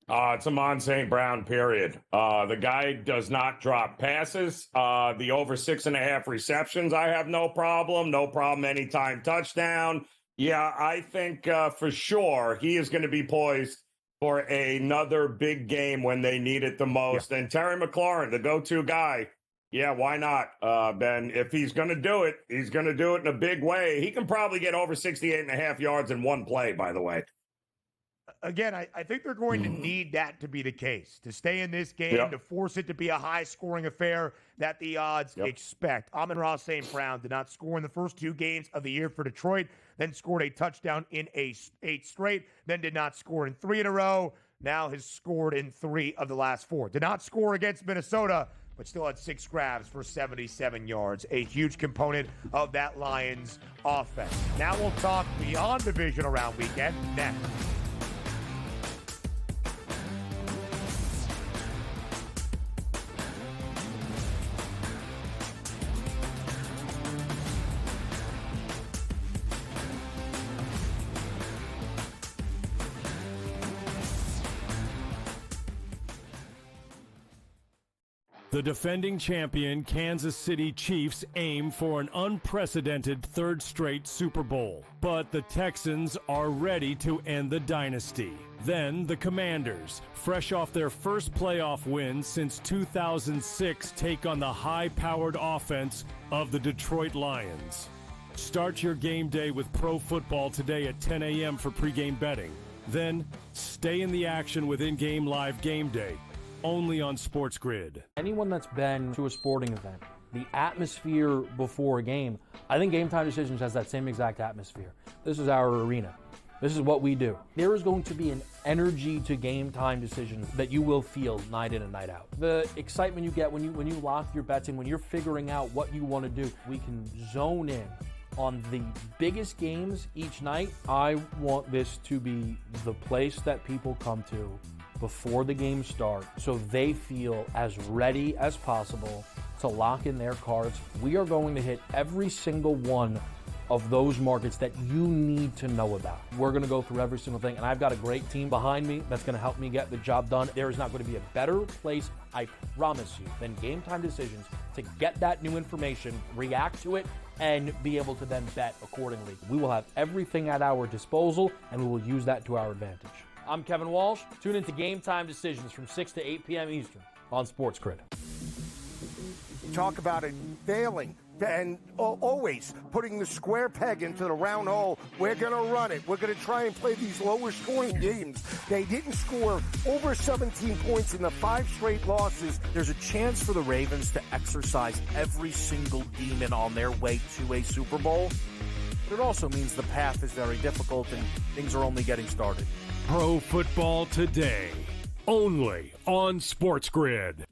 It's Amon St. Brown, period. The guy does not drop passes. The over 6.5 receptions, I have no problem. No problem anytime touchdown. Yeah, I think for sure he is going to be poised for another big game when they need it the most. Yeah. And Terry McLaurin, the go-to guy, yeah, why not, Ben? If he's going to do it, he's going to do it in a big way. He can probably get over 68.5 yards in one play, by the way. Again, I think they're going to need that to be the case, to stay in this game, to force it to be a high-scoring affair that the odds expect. Amon-Ra St. Brown did not score in the first 2 games of the year for Detroit, then scored a touchdown in 8 straight, then did not score in 3 in a row, now has scored in 3 of the last 4. Did not score against Minnesota, but still had 6 grabs for 77 yards, a huge component of that Lions offense. Now we'll talk beyond Divisional Round weekend next. The defending champion Kansas City Chiefs aim for an unprecedented 3rd straight Super Bowl, but the Texans are ready to end the dynasty. Then the Commanders, fresh off their first playoff win since 2006, take on the high-powered offense of the Detroit Lions. Start your game day with pro football today at 10 a.m. for pregame betting. Then stay in the action with in-game live game day. Only on SportsGrid. Anyone that's been to a sporting event, the atmosphere before a game, I think Game Time Decisions has that same exact atmosphere. This is our arena. This is what we do. There is going to be an energy to Game Time Decisions that you will feel night in and night out. The excitement you get when you lock your bets in, when you're figuring out what you want to do, we can zone in on the biggest games each night. I want this to be the place that people come to before the game starts, so they feel as ready as possible to lock in their cards. We are going to hit every single one of those markets that you need to know about. We're going to go through every single thing, and I've got a great team behind me that's going to help me get the job done. There is not going to be a better place, I promise you, than Game Time Decisions to get that new information, react to it, and be able to then bet accordingly. We will have everything at our disposal, and we will use that to our advantage. I'm Kevin Walsh. Tune into Game Time Decisions from 6 to 8 p.m. Eastern on SportsGrid. Talk about it failing and always putting the square peg into the round hole. We're going to run it. We're going to try and play these lower scoring games. They didn't score over 17 points in the 5 straight losses. There's a chance for the Ravens to exercise every single demon on their way to a Super Bowl. But it also means the path is very difficult and things are only getting started. Pro Football Today, only on SportsGrid.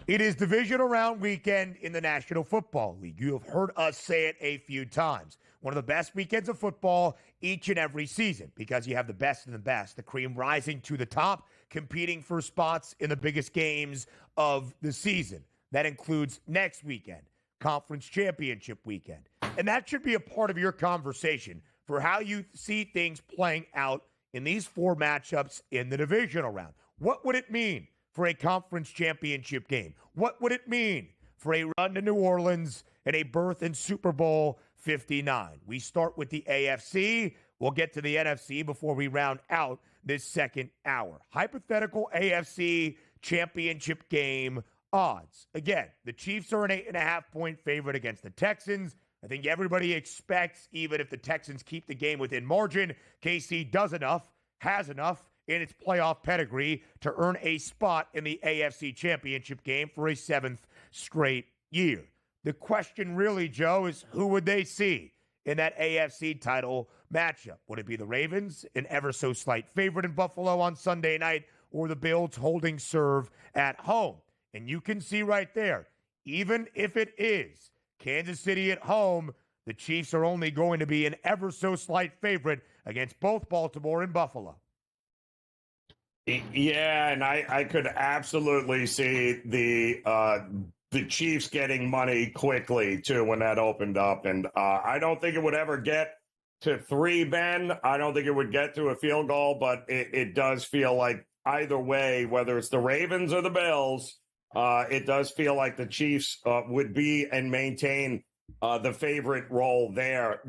It is Divisional Round weekend in the National Football League. You have heard us say it a few times. one of the best weekends of football each and every season because you have the best and the best, the cream rising to the top, competing for spots in the biggest games of the season. That includes next weekend, Conference Championship weekend. And that should be a part of your conversation for how you see things playing out in these 4 matchups in the divisional round. What would it mean for a conference championship game? What would it mean for a run to New Orleans and a berth in Super Bowl 59? We start with the AFC. We'll get to the NFC before we round out this second hour. Hypothetical AFC championship game odds. Again, the Chiefs are an 8.5-point favorite against the Texans. I think everybody expects, even if the Texans keep the game within margin, KC does enough, has enough in its playoff pedigree to earn a spot in the AFC championship game for a 7th straight year. The question really, Joe, is who would they see in that AFC title matchup? Would it be the Ravens, an ever so slight favorite in Buffalo on Sunday night, or the Bills holding serve at home? And you can see right there, even if it is Kansas City at home, the Chiefs are only going to be an ever so slight favorite against both Baltimore and Buffalo. Yeah, and I could absolutely see the Chiefs getting money quickly, too, when that opened up. And I don't think it would ever get to 3, Ben. I don't think it would get to a field goal, but it does feel like either way, whether it's the Ravens or the Bills, it does feel like the Chiefs would be and maintain the favorite role there.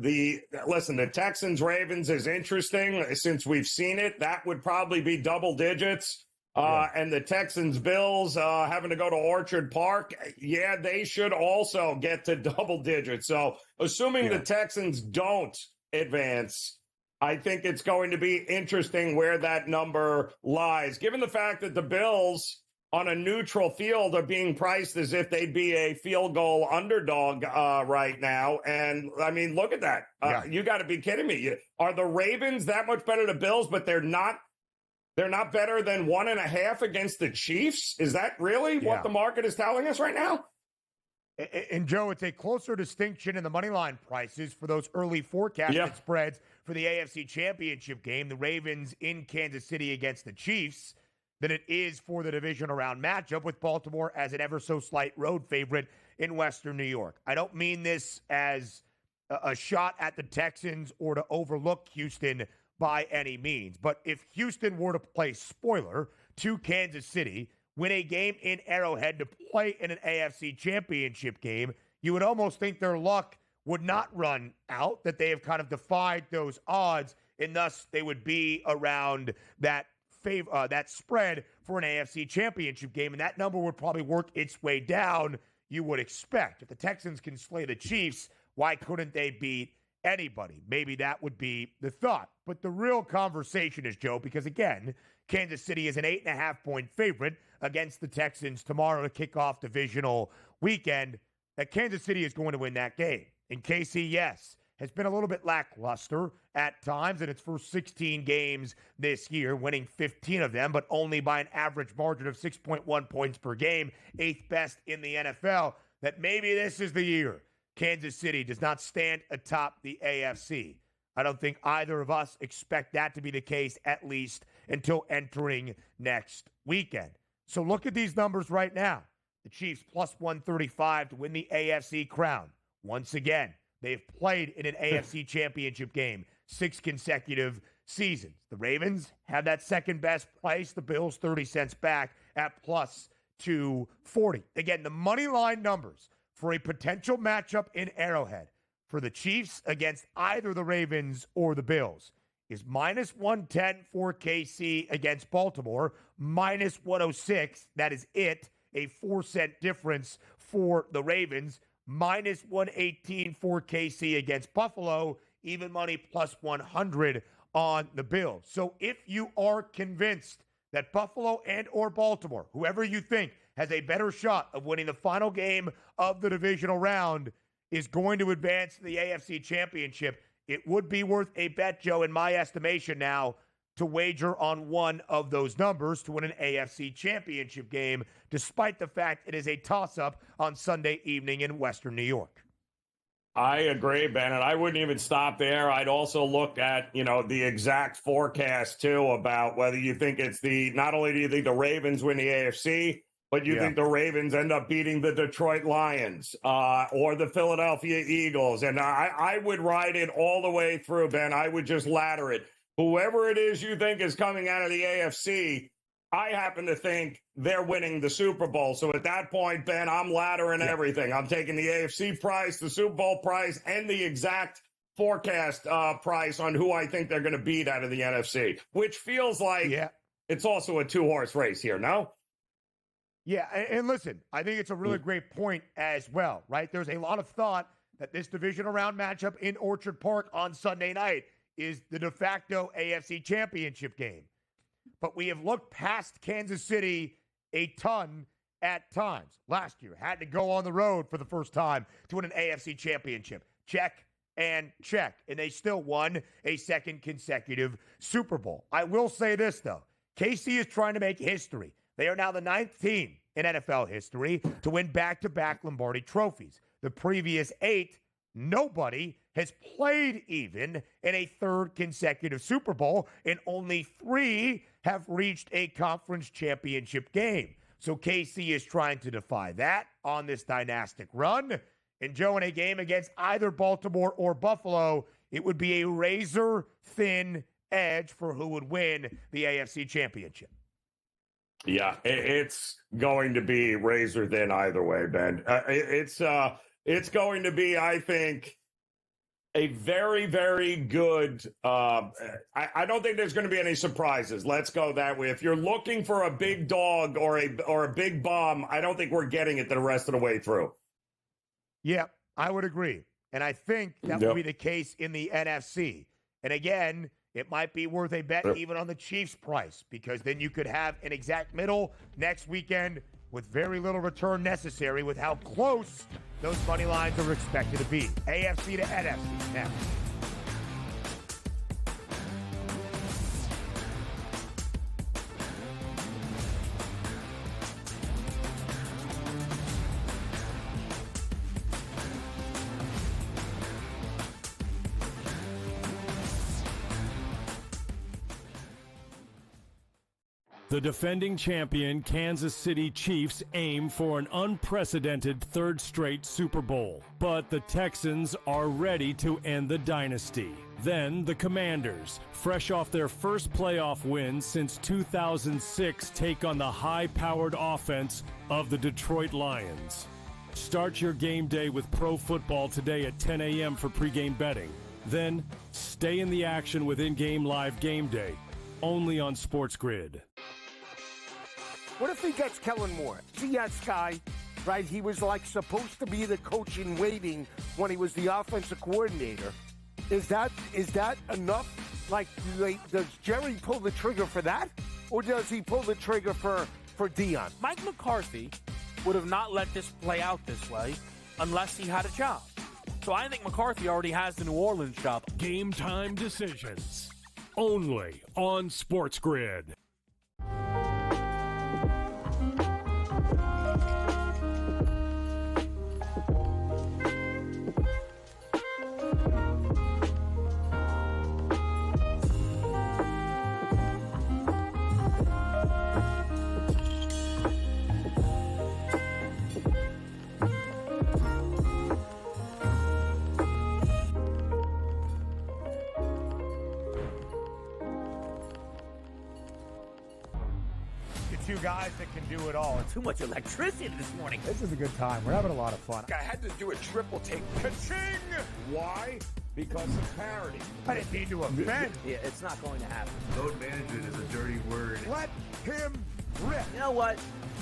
Listen, the Texans-Ravens is interesting since we've seen it. That would probably be double digits. And the Texans-Bills having to go to Orchard Park, yeah, they should also get to double digits. So assuming the Texans don't advance, I think it's going to be interesting where that number lies, given the fact that the Bills on a neutral field are being priced as if they'd be a field goal underdog right now. And, I mean, look at that. You got to be kidding me. Are the Ravens that much better than Bills, but they're not better than 1.5 against the Chiefs? Is that really what the market is telling us right now? And, Joe, it's a closer distinction in the money line prices for those early forecasted spreads for the AFC Championship game, the Ravens in Kansas City against the Chiefs, than it is for the divisional round matchup with Baltimore as an ever so slight road favorite in Western New York. I don't mean this as a shot at the Texans or to overlook Houston by any means, but if Houston were to play spoiler to Kansas City, win a game in Arrowhead to play in an AFC championship game, you would almost think their luck would not run out, that they have kind of defied those odds, and thus they would be around that spread for an AFC championship game, and that number would probably work its way down, you would expect. If the Texans can slay the Chiefs, why couldn't they beat anybody? Maybe that would be the thought. But the real conversation is, Joe, because again, Kansas City is an 8.5-point favorite against the Texans tomorrow to kick off divisional weekend, that Kansas City is going to win that game. And KC, yes, has been a little bit lackluster at times in its first 16 games this year, winning 15 of them, but only by an average margin of 6.1 points per game, 8th best in the NFL, that maybe this is the year Kansas City does not stand atop the AFC. I don't think either of us expect that to be the case, at least until entering next weekend. So look at these numbers right now. The Chiefs plus 135 to win the AFC crown. Once again, they've played in an AFC championship game 6 consecutive seasons. The Ravens have that second best price. The Bills 30 cents back at plus 240. Again, the money line numbers for a potential matchup in Arrowhead for the Chiefs against either the Ravens or the Bills is minus 110 for KC against Baltimore, minus 106. That is it, a 4-cent difference for the Ravens. Minus 118 for KC against Buffalo, even money plus 100 on the Bills. So if you are convinced that Buffalo and or Baltimore, whoever you think has a better shot of winning the final game of the divisional round, is going to advance to the AFC Championship, it would be worth a bet, Joe, in my estimation now, to wager on one of those numbers to win an AFC Championship game, despite the fact it is a toss-up on Sunday evening in Western New York. I agree, Ben, and I wouldn't even stop there. I'd also look at, the exact forecast, too, about whether you think it's not only do you think the Ravens win the AFC, but you think the Ravens end up beating the Detroit Lions or the Philadelphia Eagles. And I would ride it all the way through, Ben. I would just ladder it. Whoever it is you think is coming out of the AFC, I happen to think they're winning the Super Bowl. So at that point, Ben, I'm laddering everything. I'm taking the AFC price, the Super Bowl price, and the exact forecast price on who I think they're going to beat out of the NFC, which feels like it's also a two-horse race here, no? Yeah, and listen, I think it's a really great point as well, right? There's a lot of thought that this divisional round matchup in Orchard Park on Sunday night is the de facto AFC championship game. But we have looked past Kansas City a ton at times. Last year, had to go on the road for the first time to win an AFC championship. Check and check. And they still won a second consecutive Super Bowl. I will say this, though. KC is trying to make history. They are now the 9th team in NFL history to win back-to-back Lombardi trophies. The previous 8, nobody has played even in a third consecutive Super Bowl, and only 3 have reached a conference championship game. So KC is trying to defy that on this dynastic run. And Joe, in a game against either Baltimore or Buffalo, it would be a razor-thin edge for who would win the AFC championship. Yeah, it's going to be razor thin either way, Ben. It's going to be, I think, a very, very good. I don't think there's going to be any surprises. Let's go that way. If you're looking for a big dog or a big bomb, I don't think we're getting it the rest of the way through. Yeah, I would agree, and I think that will be the case in the NFC. And again, it might be worth a bet even on the Chiefs price, because then you could have an exact middle next weekend with very little return necessary with how close those money lines are expected to be. AFC to NFC now. The defending champion Kansas City Chiefs aim for an unprecedented third straight Super Bowl. But the Texans are ready to end the dynasty. Then the Commanders, fresh off their first playoff win since 2006, take on the high-powered offense of the Detroit Lions. Start your game day with pro football today at 10 a.m. for pregame betting. Then stay in the action with in-game live game day, only on SportsGrid. What if he gets Kellen Moore? CS guy, right? He was like supposed to be the coach in waiting when he was the offensive coordinator. Is that enough? Like, does Jerry pull the trigger for that? Or does he pull the trigger for Dion? Mike McCarthy would have not let this play out this way unless he had a job. So I think McCarthy already has the New Orleans job. Game time decisions, only on SportsGrid. Two guys that can do it all. Too much electricity this morning. This is a good time. We're having a lot of fun. I had to do a triple take. Ka-ching! Why? Because of parity. I didn't mean to offend. Yeah, it's not going to happen. Load management is a dirty word. Let him rip. You know what?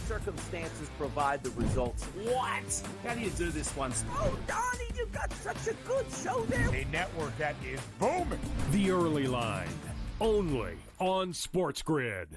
Circumstances provide the results. What? How do you do this once? Oh, Donnie, you got such a good show there. A network that is booming. The Early Line, only on SportsGrid.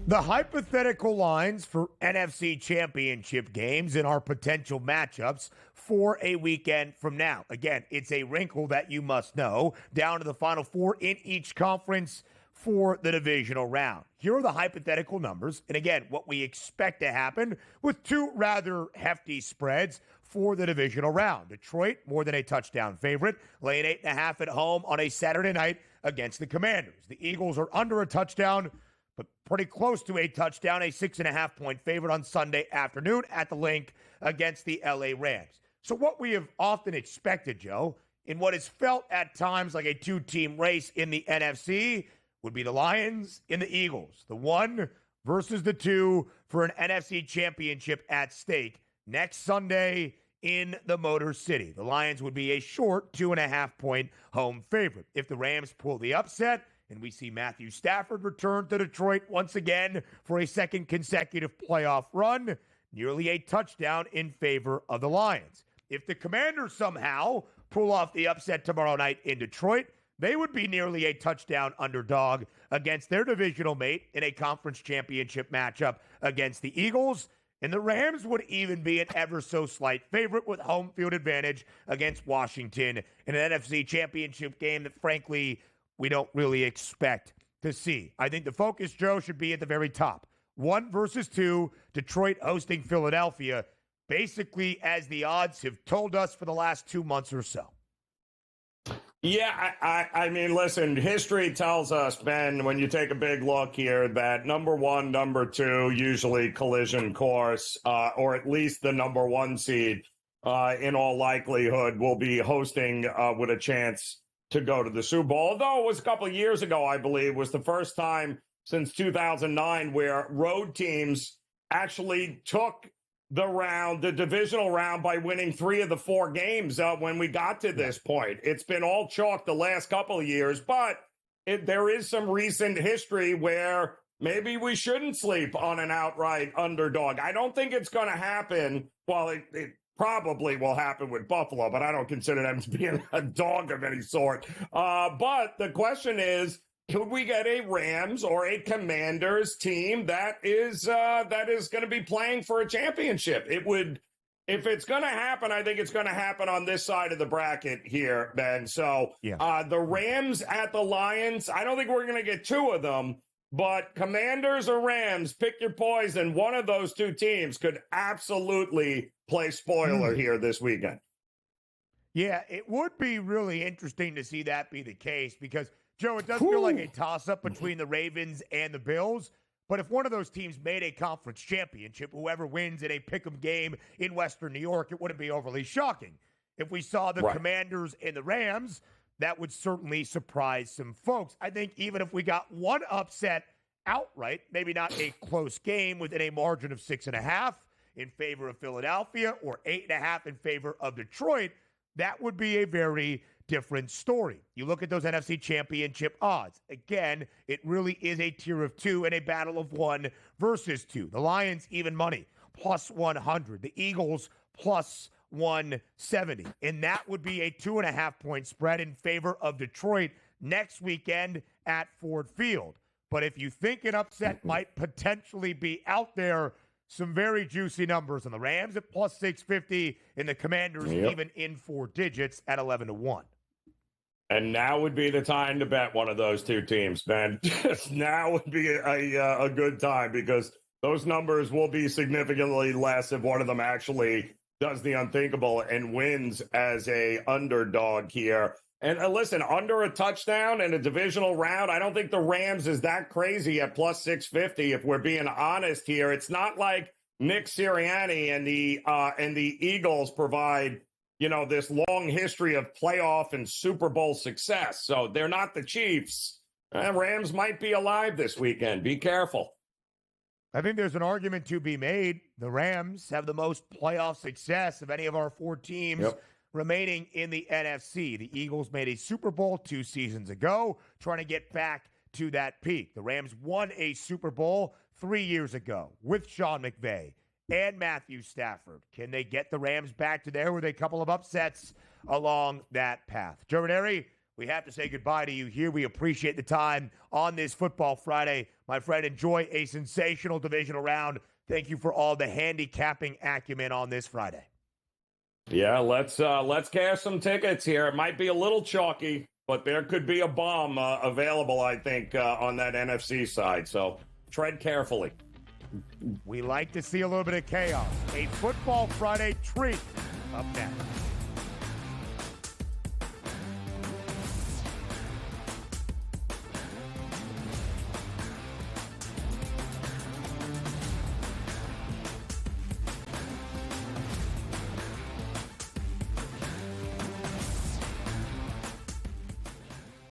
The hypothetical lines for NFC championship games and our potential matchups for a weekend from now. Again, it's a wrinkle that you must know, down to the final four in each conference for the divisional round. Here are the hypothetical numbers, and again, what we expect to happen with two rather hefty spreads for the divisional round. Detroit, more than a touchdown favorite, laying 8.5 at home on a Saturday night against the Commanders. The Eagles are under a touchdown, but pretty close to a touchdown, a 6.5-point favorite on Sunday afternoon at the Link against the LA Rams. So what we have often expected, Joe, in what is felt at times like a two-team race in the NFC, would be the Lions and the Eagles, the 1 versus the 2 for an NFC championship at stake next Sunday in the Motor City. The Lions would be a short 2.5-point home favorite. If the Rams pull the upset, and we see Matthew Stafford return to Detroit once again for a second consecutive playoff run, nearly a touchdown in favor of the Lions. If the Commanders somehow pull off the upset tomorrow night in Detroit, they would be nearly a touchdown underdog against their divisional mate in a conference championship matchup against the Eagles. And the Rams would even be an ever so slight favorite with home field advantage against Washington in an NFC championship game that, frankly, we don't really expect to see. I think the focus, Joe, should be at the very top. 1 versus 2, Detroit hosting Philadelphia, basically as the odds have told us for the last 2 months or so. Yeah, I mean, listen, history tells us, Ben, when you take a big look here, that number 1, number 2, usually collision course, or at least the number 1 seed, in all likelihood, will be hosting with a chance to go to the Super Bowl. Although it was a couple of years ago, I believe, was the first time since 2009 where road teams actually took the divisional round by winning 3 of the 4 games when we got to this point. It's been all chalk the last couple of years, but there is some recent history where maybe we shouldn't sleep on an outright underdog. I don't think it's going to happen. Well, it probably will happen with Buffalo, but I don't consider them to be a dog of any sort. But the question is, could we get a Rams or a Commanders team that is going to be playing for a championship? It would, if it's going to happen, I think it's going to happen on this side of the bracket here, Ben. So the Rams at the Lions, I don't think we're going to get 2 of them. But Commanders or Rams, pick your poison. One of those 2 teams could absolutely play spoiler here this weekend. Yeah, it would be really interesting to see that be the case because, Joe, it does feel like a toss-up between the Ravens and the Bills. But if one of those teams made a conference championship, whoever wins in a pick'em game in Western New York, it wouldn't be overly shocking. If we saw the Commanders and the Rams, that would certainly surprise some folks. I think even if we got one upset outright, maybe not a close game within a margin of 6.5 in favor of Philadelphia or 8.5 in favor of Detroit, that would be a very different story. You look at those NFC championship odds. Again, it really is a tier of 2 and a battle of 1 versus 2. The Lions, even money, plus 100. The Eagles, plus 170. And that would be a 2.5-point spread in favor of Detroit next weekend at Ford Field. But if you think an upset might potentially be out there, some very juicy numbers on the Rams at plus 650 and the Commanders even in 4 digits at 11-1. And now would be the time to bet one of those 2 teams, Ben. Now would be a good time because those numbers will be significantly less if one of them actually does the unthinkable and wins as a underdog here. And listen, under a touchdown in a divisional round, I don't think the Rams is that crazy at plus 650. If we're being honest here, it's not like Nick Sirianni and the Eagles provide, this long history of playoff and Super Bowl success. So they're not the Chiefs. Rams might be alive this weekend. Be careful. I think there's an argument to be made. The Rams have the most playoff success of any of our 4 teams remaining in the NFC. The Eagles made a Super Bowl 2 seasons ago, trying to get back to that peak. The Rams won a Super Bowl 3 years ago with Sean McVay and Matthew Stafford. Can they get the Rams back to there with a couple of upsets along that path? Joe Ranieri, we have to say goodbye to you here. We appreciate the time on this Football Friday. My friend, enjoy a sensational divisional round. Thank you for all the handicapping acumen on this Friday. Yeah, let's cash some tickets here. It might be a little chalky, but there could be a bomb available, I think, on that NFC side. So tread carefully. We like to see a little bit of chaos. A Football Friday treat up next.